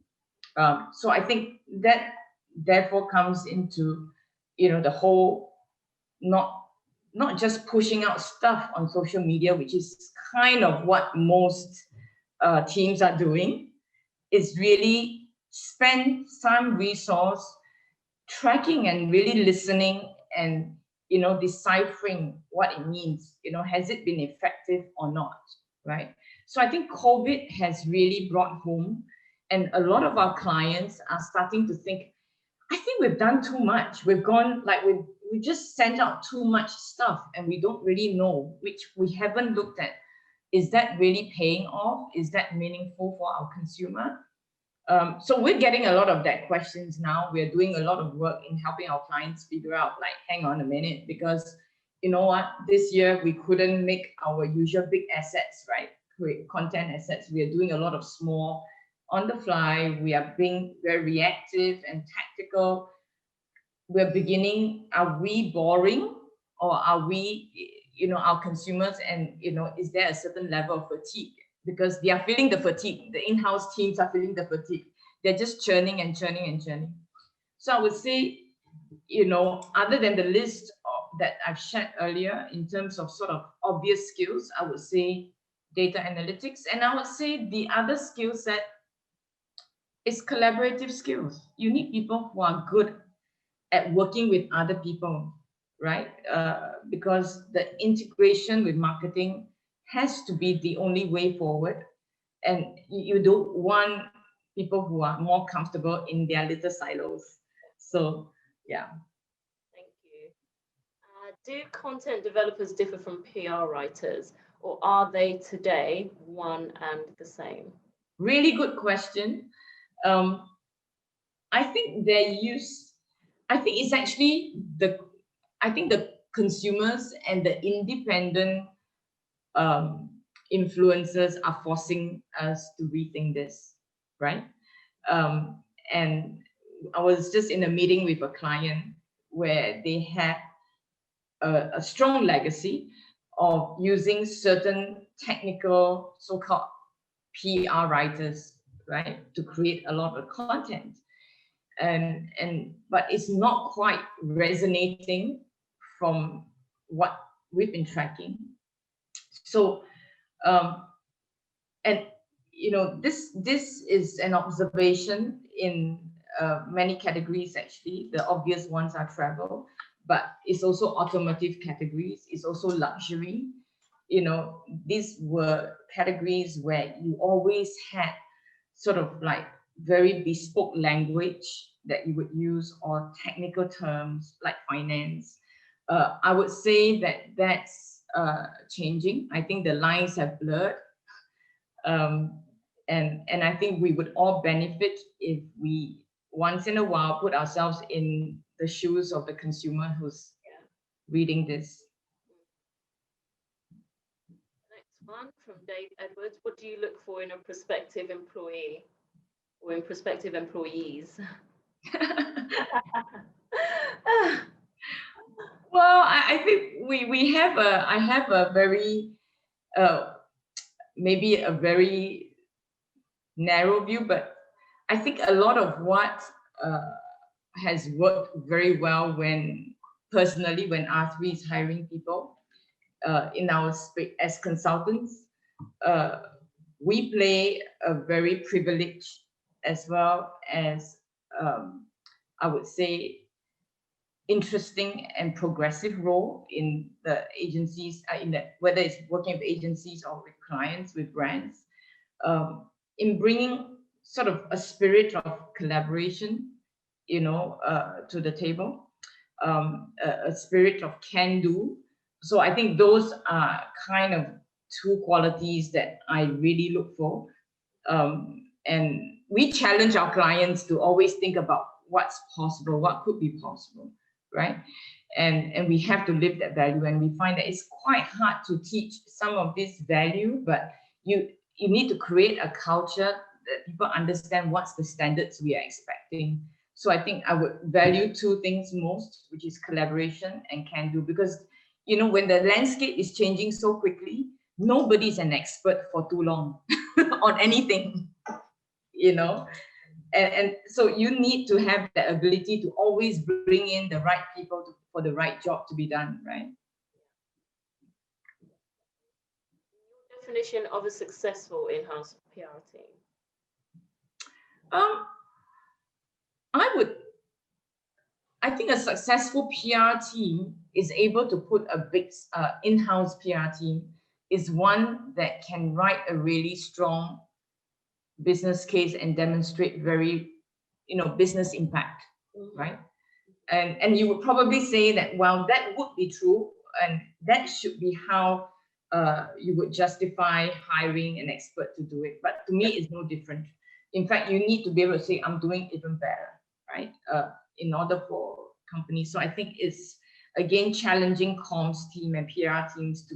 So I think that therefore comes into, the whole, not just pushing out stuff on social media, which is kind of what most teams are doing, is really spend some resource tracking and really listening and deciphering what it means. Has it been effective or not, right? So I think COVID has really brought home, and a lot of our clients are starting to think, I think we've done too much. We've gone like we just sent out too much stuff and we don't really know, which we haven't looked at. Is that really paying off? Is that meaningful for our consumer? So we're getting a lot of that questions now. We're doing a lot of work in helping our clients figure out, like, hang on a minute, because you know what, this year we couldn't make our usual big assets, right? Create content assets. We are doing a lot of small on the fly. We are being very reactive and tactical. We're beginning, are we boring, or are we, our consumers, and is there a certain level of fatigue? Because they are feeling the fatigue. The in-house teams are feeling the fatigue. They're just churning and churning and churning. So I would say, other than the list that I've shared earlier in terms of sort of obvious skills, I would say data analytics. And I would say the other skill set is collaborative skills. You need people who are good at working with other people, right? Because the integration with marketing has to be the only way forward. And you don't want people who are more comfortable in their little silos. So, yeah. Thank you. Do content developers differ from PR writers, or are they today one and the same? Really good question. I think it's actually the consumers and the independent influencers are forcing us to rethink this, right? And I was just in a meeting with a client where they had a strong legacy of using certain technical so-called PR writers, right, to create a lot of content. But it's not quite resonating from what we've been tracking. So, this is an observation in many categories. Actually, the obvious ones are travel, but it's also automotive categories. It's also luxury. These were categories where you always had sort of like very bespoke language that you would use, or technical terms like finance. I would say that that's changing. I think the lines have blurred. And I think we would all benefit if we once in a while put ourselves in the shoes of the consumer who's reading this. Next one from Dave Edwards. What do you look for in a prospective employee or in prospective employees? Well, I think I have a very maybe a very narrow view, but I think a lot of what has worked very well when R3 is hiring people in our space as consultants, we play a very privileged as well as I would say interesting and progressive role in the agencies, whether it's working with agencies or with clients, with brands, in bringing sort of a spirit of collaboration, to the table, a spirit of can-do. So I think those are kind of two qualities that I really look for. And we challenge our clients to always think about what's possible, what could be possible, right? And we have to live that value. And we find that it's quite hard to teach some of this value, but you need to create a culture that people understand what's the standards we are expecting. So I think I would value two things most, which is collaboration and can do, because you know, when the landscape is changing so quickly, nobody's an expert for too long on anything, you know. And so you need to have the ability to always bring in the right people for the right job to be done, right? Your definition of a successful in-house PR team? I think a successful PR team is able to put a big in-house PR team is one that can write a really strong business case and demonstrate very, you know, business impact, right? And you would probably say that, well, that would be true, and that should be how you would justify hiring an expert to do it. But to me, it's no different. In fact, you need to be able to say, I'm doing even better, right? In order for companies. So I think it's, again, challenging comms team and PR teams to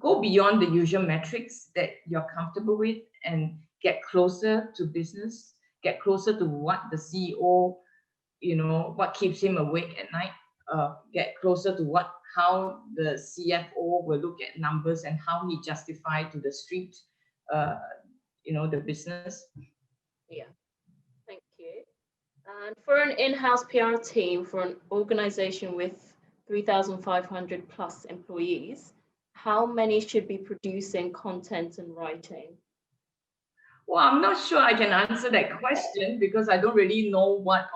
go beyond the usual metrics that you're comfortable with and get closer to business, get closer to what the CEO, you know, what keeps him awake at night, get closer to how the CFO will look at numbers and how he justify to the street, you know, the business. Yeah, thank you. And for an in-house PR team for an organization with 3,500 plus employees, how many should be producing content and writing? Well, I'm not sure I can answer that question because I don't really know what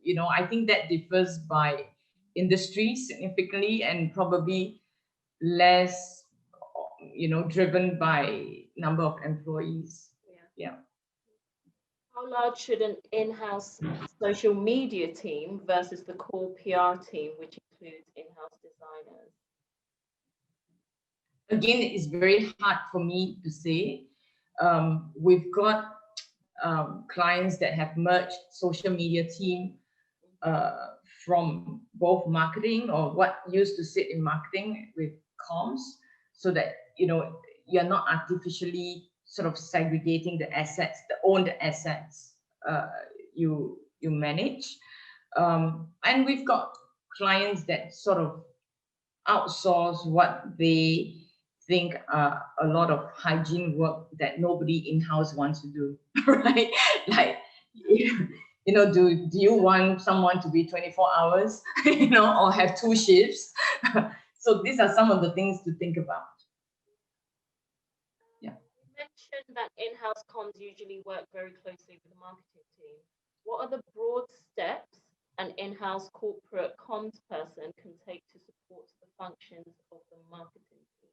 you know, I think that differs by industry significantly and probably less, you know, driven by number of employees. Yeah. How large should an in-house social media team versus the core PR team, which includes in-house designers? Again, it's very hard for me to say. We've got clients that have merged social media team from both marketing or what used to sit in marketing with comms, so that, you know, you're not artificially sort of segregating the assets, the owned assets you manage. And we've got clients that sort of outsource what they think are a lot of hygiene work that nobody in-house wants to do, right? Like, you know, do you want someone to be 24 hours, you know, or have 2 shifts? So these are some of the things to think about. Yeah. You mentioned that in-house comms usually work very closely with the marketing team. What are the broad steps an in-house corporate comms person can take to support the functions of the marketing team?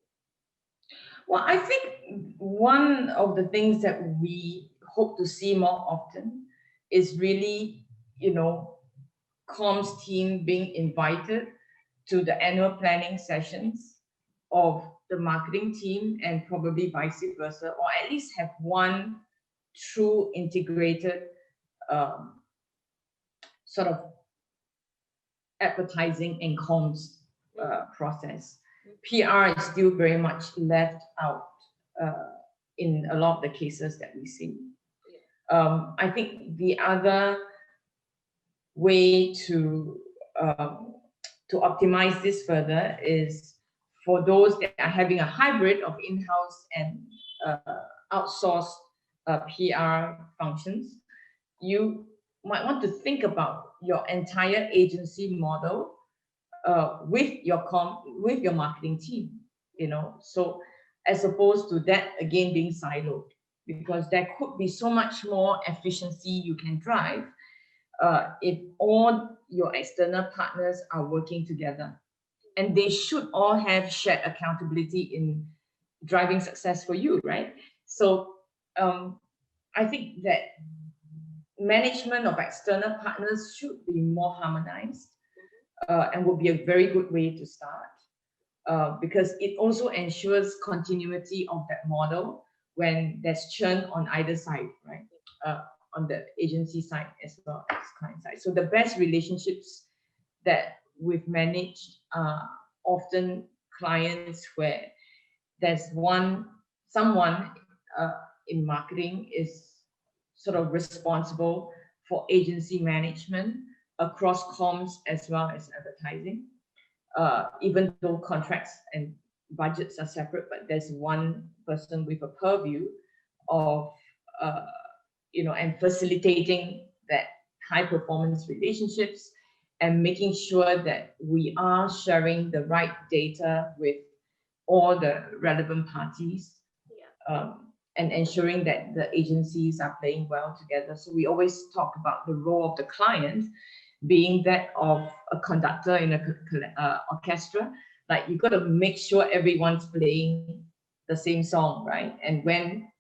Well, I think one of the things that we hope to see more often is really, you know, comms team being invited to the annual planning sessions of the marketing team, and probably vice versa, or at least have one true integrated sort of advertising and comms process. PR is still very much left out in a lot of the cases that we see. I think the other way to optimize this further is for those that are having a hybrid of in-house and outsourced PR functions. You might want to think about your entire agency model with your marketing team, you know, so as opposed to that again being siloed, because there could be so much more efficiency you can drive if all your external partners are working together, and they should all have shared accountability in driving success for you, right? So I think that management of external partners should be more harmonized and would be a very good way to start, because it also ensures continuity of that model when there's churn on either side, right? On the agency side as well as client side. So the best relationships that we've managed are often clients where there's someone in marketing is sort of responsible for agency management across comms as well as advertising. Even though contracts and budgets are separate, but there's one person with a purview of and facilitating that high performance relationships and making sure that we are sharing the right data with all the relevant parties, and ensuring that the agencies are playing well together. So we always talk about the role of the client being that of a conductor in a orchestra. Like, you got to make sure everyone's playing the same song, right? And when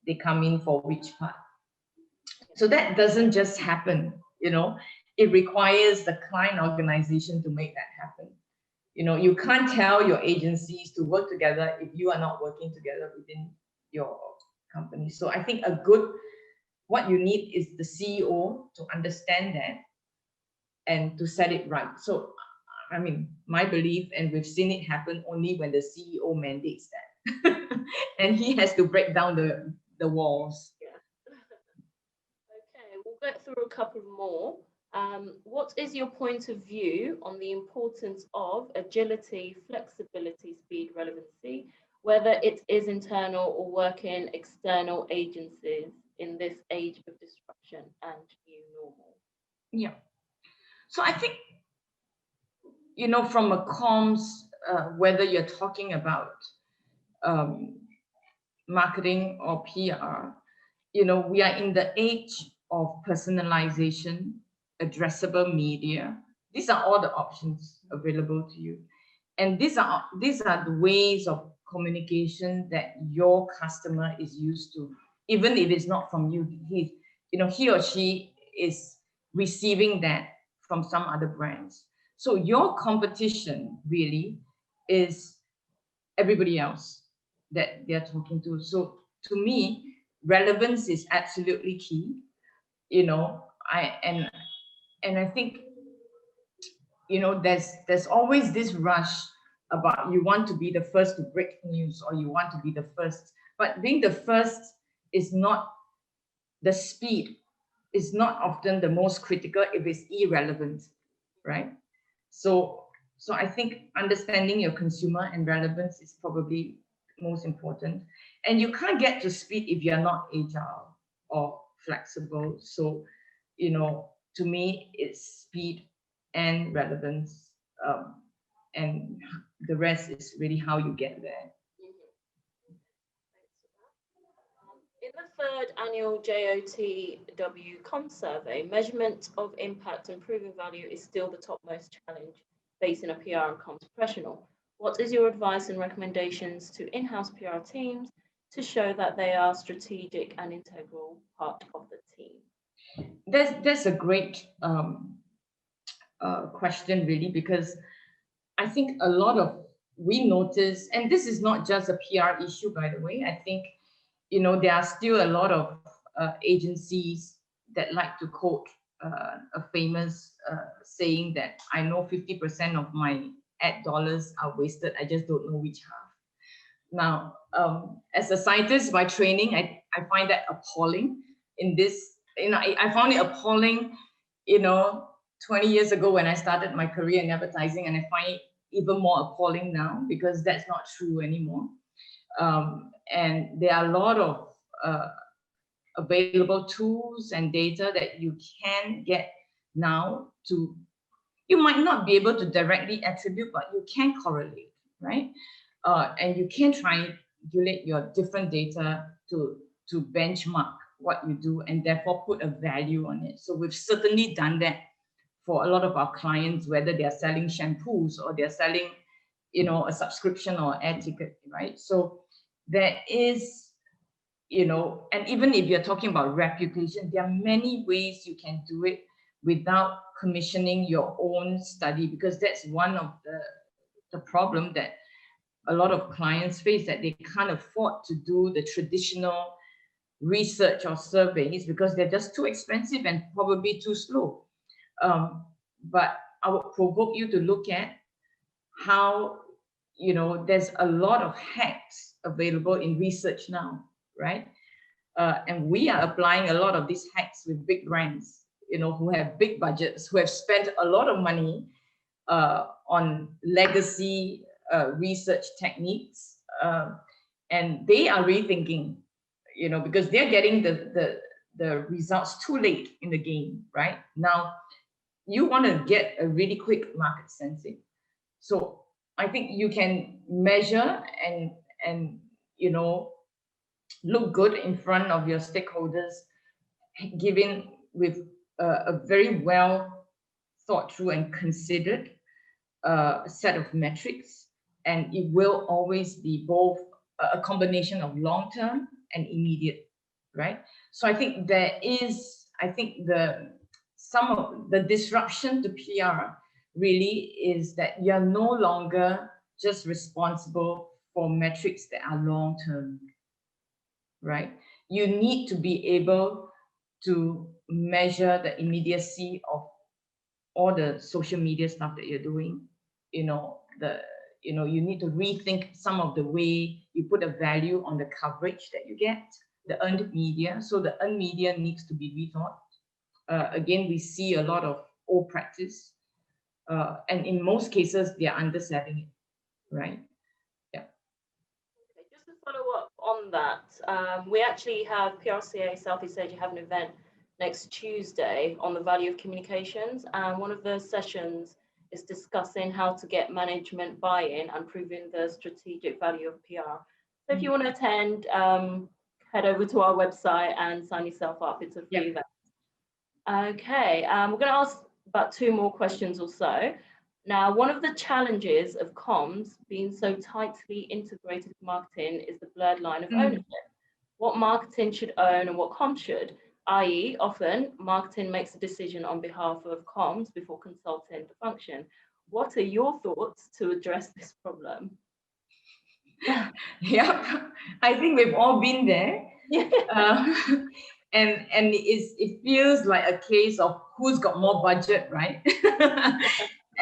they come in for which part. So that doesn't just happen, it requires the client organization to make that happen. You can't tell your agencies to work together if you are not working together within your company. So I think what you need is the CEO to understand that and to set it right. So, I mean, my belief, and we've seen it happen only when the CEO mandates that. And he has to break down the walls. Yeah. Okay, we'll get through a couple more. What is your point of view on the importance of agility, flexibility, speed, relevancy, whether it is internal or working external agencies in this age of disruption and new normal? Yeah. So I think, from a comms, whether you're talking about marketing or PR, we are in the age of personalization, addressable media. These are all the options available to you. And these are the ways of communication that your customer is used to, even if it's not from you. He or she is receiving that from some other brands. So your competition really is everybody else that they're talking to. So to me, relevance is absolutely key. I think, there's always this rush about you want to be the first to break news, or you want to be the first. But being the first is not, the speed is not often the most critical if it's irrelevant, right? So I think understanding your consumer and relevance is probably most important. And you can't get to speed if you're not agile or flexible. So, to me, it's speed and relevance, and the rest is really how you get there. In the third annual JOTW Comms survey, measurement of impact and proving value is still the topmost challenge facing a PR and comms professional. What is your advice and recommendations to in-house PR teams to show that they are strategic and integral part of the team? That's a great question, really, because I think a lot of, we notice, and this is not just a PR issue, by the way. I think, there are still a lot of agencies that like to quote a famous saying that I know 50% of my ad dollars are wasted. I just don't know which half. Now, as a scientist by training, I find that appalling. I found it appalling, 20 years ago when I started my career in advertising, and I find it even more appalling now because that's not true anymore. And there are a lot of available tools and data that you can get now you might not be able to directly attribute, but you can correlate, right? And you can triangulate your different data to benchmark what you do and therefore put a value on it. So we've certainly done that for a lot of our clients, whether they're selling shampoos or they're selling, a subscription or air ticket, right? So there is, and even if you're talking about reputation, there are many ways you can do it without commissioning your own study, because that's one of the problem that a lot of clients face, that they can't afford to do the traditional research or surveys because they're just too expensive and probably too slow. But I would provoke you to look at how, you know, there's a lot of hacks available in research now, right? And we are applying a lot of these hacks with big brands, you know, who have big budgets, who have spent a lot of money on legacy research techniques, and they are rethinking, you know, because they're getting the results too late in the game, right? Now, you want to get a really quick market sensing. So I think you can measure and you know, look good in front of your stakeholders, given with a very well thought through and considered set of metrics, and it will always be both a combination of long-term and immediate, right? So I think there is, I think some of the disruption to PR really is that you're no longer just responsible for metrics that are long-term, right? You need to be able to measure the immediacy of all the social media stuff that you're doing. You know, you need to rethink some of the way you put a value on the coverage that you get, the earned media. So the earned media needs to be rethought. Again, we see a lot of old practice, and in most cases, they are underselling it, right? Yeah. Okay, just to follow up on that, we actually have PRCA Southeast Asia have an event next Tuesday on the value of communications, and one of the sessions is discussing how to get management buy-in and proving the strategic value of PR. So if you want to attend, head over to our website and sign yourself up. It's a free event. Okay, we're going to ask about 2 more questions or so. Now, one of the challenges of comms being so tightly integrated with marketing is the blurred line of ownership. What marketing should own and what comms should, i.e. often marketing makes a decision on behalf of comms before consulting the function. What are your thoughts to address this problem? Yeah, I think we've all been there. And it feels like a case of who's got more budget, right?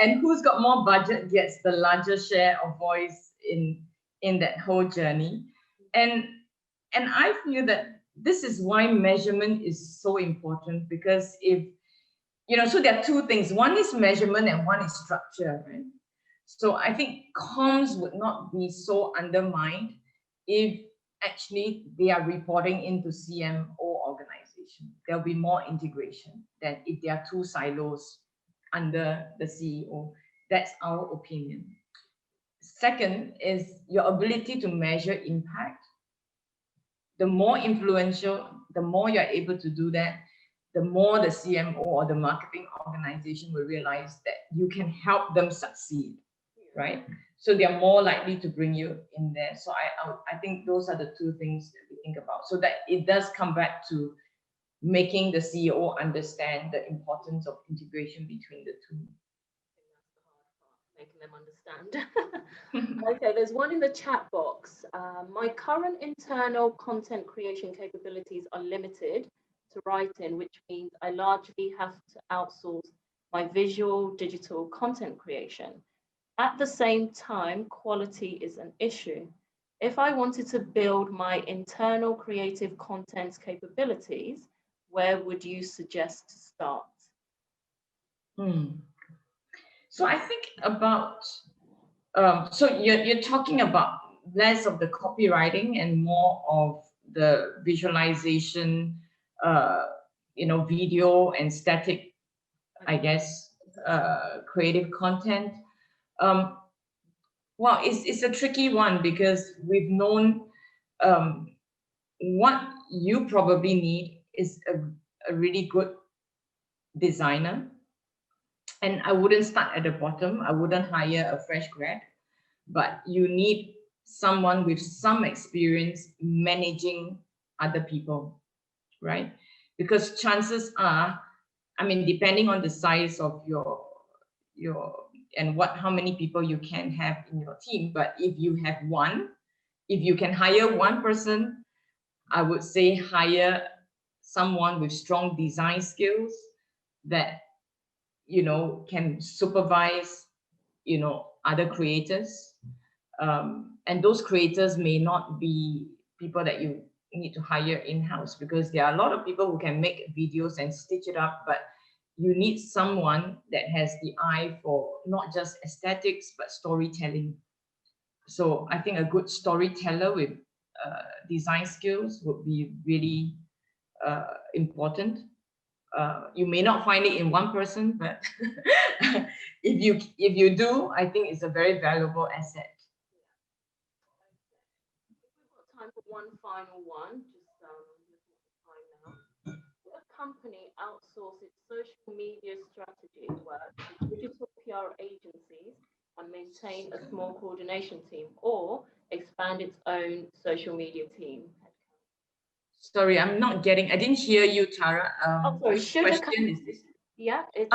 And who's got more budget gets the larger share of voice in that whole journey. And I feel that this is why measurement is so important, because if, you know, so there are 2 things. One is measurement and one is structure, right? So I think comms would not be so undermined if actually they are reporting into CMO organization. There'll be more integration than if there are 2 silos under the CEO. That's our opinion. Second is your ability to measure impact. The more influential, the more you're able to do that, the more the CMO or the marketing organization will realize that you can help them succeed, right? So they're more likely to bring you in there. So I think those are the 2 things that we think about. So that it does come back to making the CEO understand the importance of integration between the 2. Making them understand. Okay, there's one in the chat box. My current internal content creation capabilities are limited to writing, which means I largely have to outsource my visual digital content creation. At the same time, quality is an issue. If I wanted to build my internal creative content capabilities, where would you suggest to start? So I think about, so you're talking about less of the copywriting and more of the visualization, you know, video and static, I guess, creative content. Well, it's a tricky one, because we've known what you probably need is a really good designer. And I wouldn't start at the bottom. I wouldn't hire a fresh grad, but you need someone with some experience managing other people, right? Because chances are, I mean, depending on the size of your and how many people you can have in your team. But if you have one, if you can hire one person, I would say hire someone with strong design skills that, you know, can supervise, you know, other creators. And those creators may not be people that you need to hire in-house, because there are a lot of people who can make videos and stitch it up, but you need someone that has the eye for not just aesthetics, but storytelling. So I think a good storyteller with design skills would be really important. You may not find it in one person, but if you do, I think it's a very valuable asset. We've got time for one final one. Just looking at the time now. A company outsource its social media strategy work to digital PR agencies and maintain a small coordination team, or expand its own social media team? Sorry, I'm not getting. I didn't hear you, Tara. Oh, sorry. Should a question is this? Yeah, it's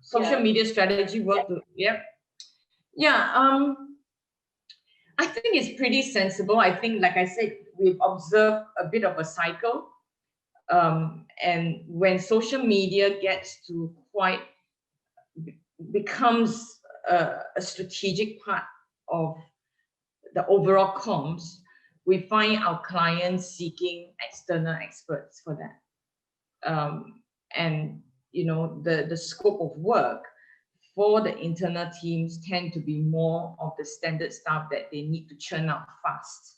social media strategy work. Yeah. I think it's pretty sensible. I think, like I said, we've observed a bit of a cycle. And when social media gets to becomes a strategic part of the overall comms, we find our clients seeking external experts for that. And you know, the scope of work for the internal teams tend to be more of the standard stuff that they need to churn out fast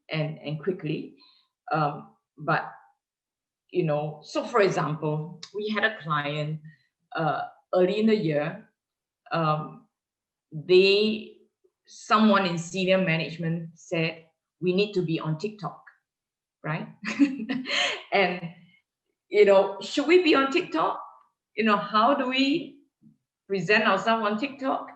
and quickly. But you know, so for example, we had a client early in the year. Someone in senior management said, we need to be on TikTok, right? And you know, should we be on TikTok? You know, how do we present ourselves on TikTok?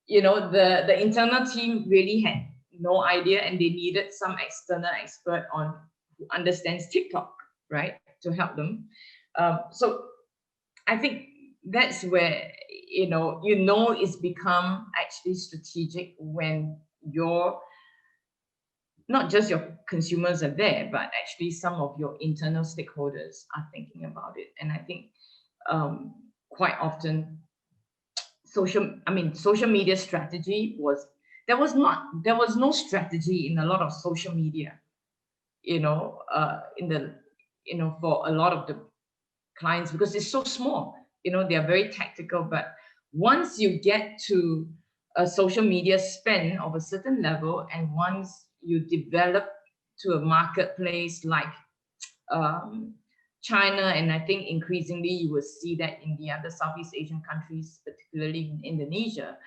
You know, the internal team really had no idea, and they needed some external expert who understands TikTok, right, to help them. So I think that's where it's become actually strategic when not just your consumers are there, but actually some of your internal stakeholders are thinking about it. And I think quite often social media strategy there was no strategy in a lot of social media, for a lot of the clients, because it's so small. They are very tactical. But once you get to a social media spend of a certain level, and once you develop to a marketplace like China, and I think increasingly you will see that in the other Southeast Asian countries, particularly in Indonesia,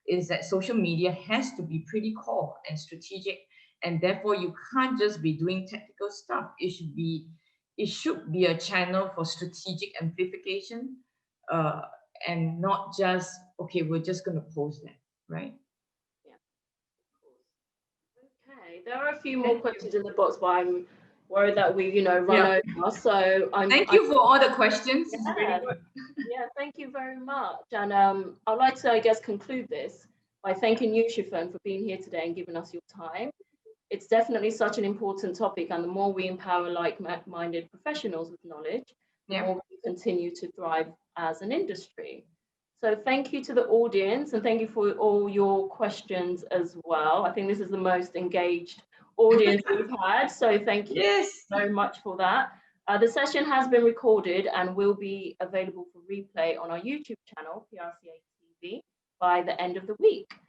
is that social media has to be pretty core and strategic, and therefore you can't just be doing technical stuff. It should be a channel for strategic amplification, and not just, okay, we're just going to post that, right? Yeah, of course. Okay, there are a few more questions in the box, but I'm worried that we, run over. So thank you for all the questions. Yeah, it's very good. Yeah, thank you very much. And I'd like to, I guess, conclude this by thanking you, Shufen, for being here today and giving us your time. It's definitely such an important topic, and the more we empower like-minded professionals with knowledge, the more we continue to thrive as an industry. So thank you to the audience, and thank you for all your questions as well. I think this is the most engaged audience we've had, so thank you very much for that. The session has been recorded and will be available for replay on our YouTube channel, PRCA TV, by the end of the week.